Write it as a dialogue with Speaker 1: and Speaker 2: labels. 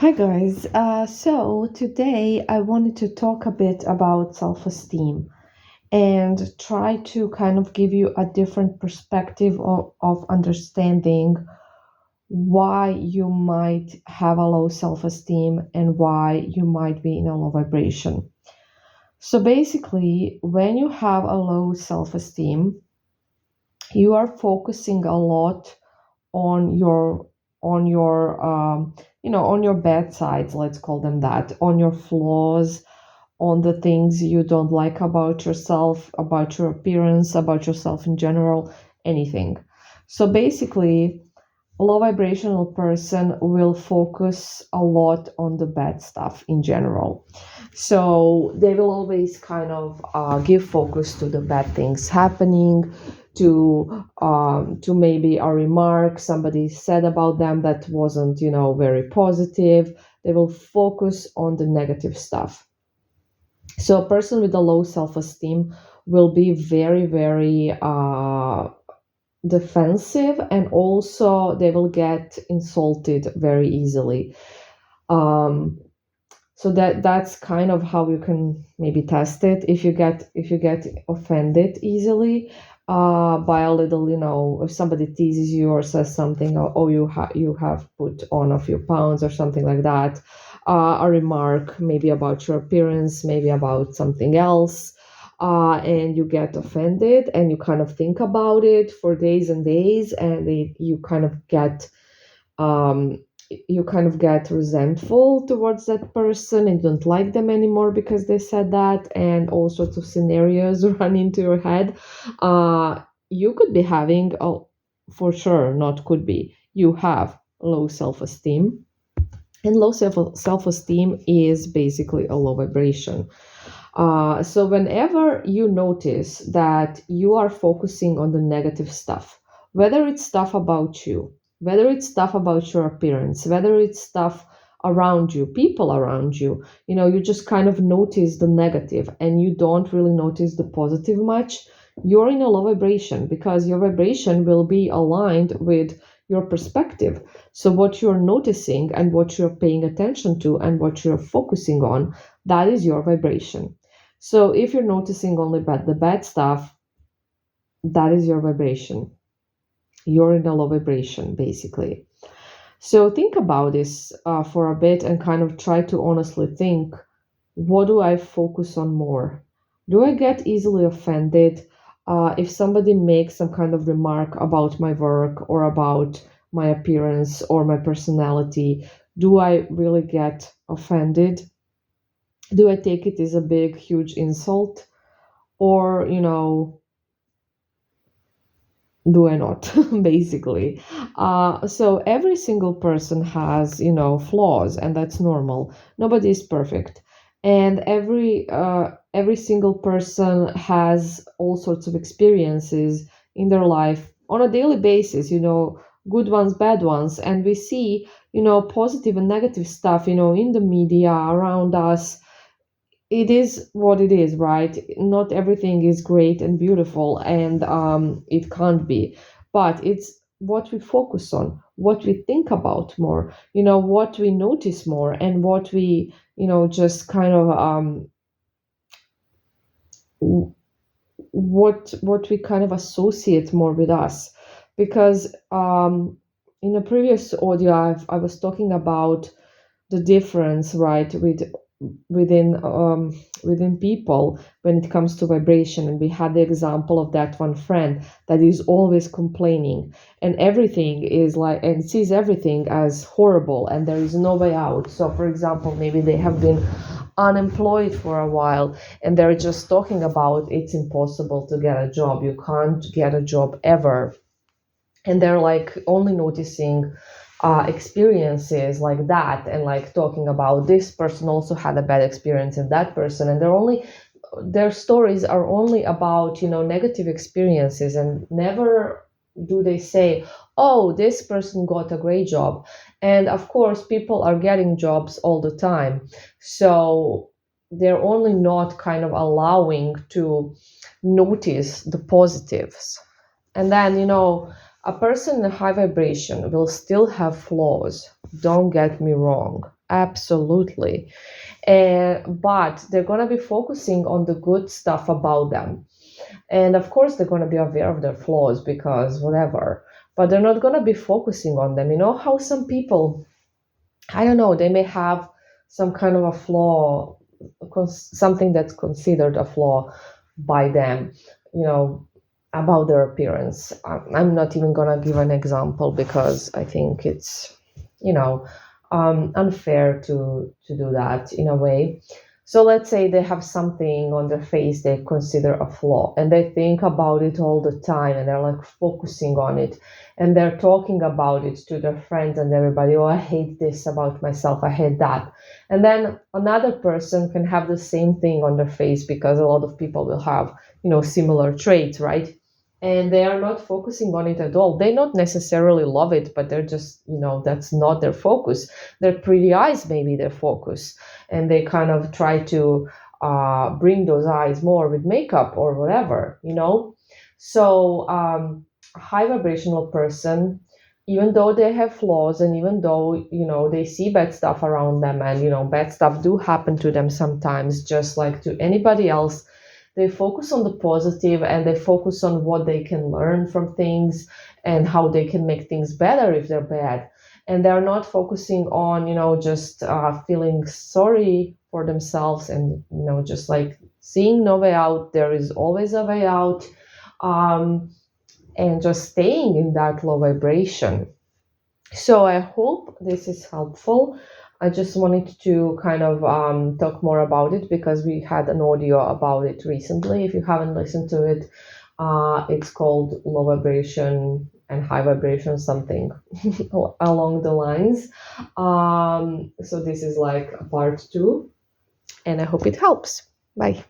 Speaker 1: Hi guys. So today I wanted to talk a bit about self-esteem and try to kind of give you a different perspective of understanding why you might have a low self-esteem and why you might be in a low vibration. So basically, when you have a low self-esteem, you are focusing a lot on your on your bad sides, let's call them that, on your flaws, on the things you don't like about yourself, about your appearance, about yourself in general, anything. So basically, a low vibrational person will focus a lot on the bad stuff in general. So they will always kind of give focus to the bad things happening, to maybe a remark somebody said about them that wasn't, very positive. They will focus on the negative stuff. So a person with a low self-esteem will be very, very defensive, and also they will get insulted very easily. Um, so that's kind of how you can maybe test it. If you get offended easily by a little, if somebody teases you or says something, oh, you have put on a few pounds or something like that, a remark maybe about your appearance, maybe about something else, and you get offended and you kind of think about it for days and days, and um, you kind of get resentful towards that person and don't like them anymore because they said that, and all sorts of scenarios run into your head. uh, you could be having for sure, not could be, you have low self-esteem, and low self-esteem is basically a low vibration. So whenever you notice that you are focusing on the negative stuff, whether it's stuff about you, whether it's stuff about your appearance, whether it's stuff around you, people around you, you just kind of notice the negative and you don't really notice the positive much, you're in a low vibration, because your vibration will be aligned with your perspective. So what you're noticing and what you're paying attention to and what you're focusing on, that is your vibration. So if you're noticing only the bad stuff, that is your vibration. You're in a low vibration, basically. So think about this for a bit and kind of try to honestly think, what do I focus on more? Do I get easily offended if somebody makes some kind of remark about my work or about my appearance or my personality? Do I really get offended? Do I take it as a big, huge insult? Or, do I not? Basically. So every single person has, flaws, and that's normal. Nobody is perfect. And every single person has all sorts of experiences in their life on a daily basis, good ones, bad ones. And we see, positive and negative stuff, in the media around us. It is what it is, right? Not everything is great and beautiful, and it can't be. But it's what we focus on, what we think about more, what we notice more, and what we, just kind of w- what we kind of associate more with us. Because in a previous audio, I was talking about the difference, right, within within people when it comes to vibration, and we had the example of that one friend that is always complaining, and everything is like, and sees everything as horrible, and there is no way out. So for example, maybe they have been unemployed for a while, and they're just talking about it's impossible to get a job, you can't get a job ever, and they're like only noticing experiences like that, and like talking about this person also had a bad experience in that person, and their stories are only about, negative experiences, and never do they say, oh, this person got a great job. And of course people are getting jobs all the time, so they're only not kind of allowing to notice the positives. And then, a person in a high vibration will still have flaws. Don't get me wrong. Absolutely. But they're going to be focusing on the good stuff about them. And of course, they're going to be aware of their flaws because whatever, but they're not going to be focusing on them. You know how some people, I don't know, they may have some kind of a flaw, something that's considered a flaw by them, you know, about their appearance. I'm not even going to give an example because I think it's, you know, unfair to do that in a way. So let's say they have something on their face they consider a flaw and they think about it all the time and they're like focusing on it and they're talking about it to their friends and everybody. Oh, I hate this about myself, I hate that. And then another person can have the same thing on their face because a lot of people will have, similar traits, right? And they are not focusing on it at all. They not necessarily love it, but they're just, that's not their focus. Their pretty eyes may be their focus, and they kind of try to bring those eyes more with makeup or whatever, So a high vibrational person, even though they have flaws and even though, they see bad stuff around them and, bad stuff do happen to them sometimes, just like to anybody else, they focus on the positive and they focus on what they can learn from things and how they can make things better if they're bad. And they're not focusing on, just feeling sorry for themselves and, just like seeing no way out. There is always a way out. And just staying in that low vibration. So I hope this is helpful. I just wanted to kind of talk more about it because we had an audio about it recently. If you haven't listened to it, it's called Low Vibration and High Vibration, something along the lines. So this is like a part two, and I hope it helps. Bye.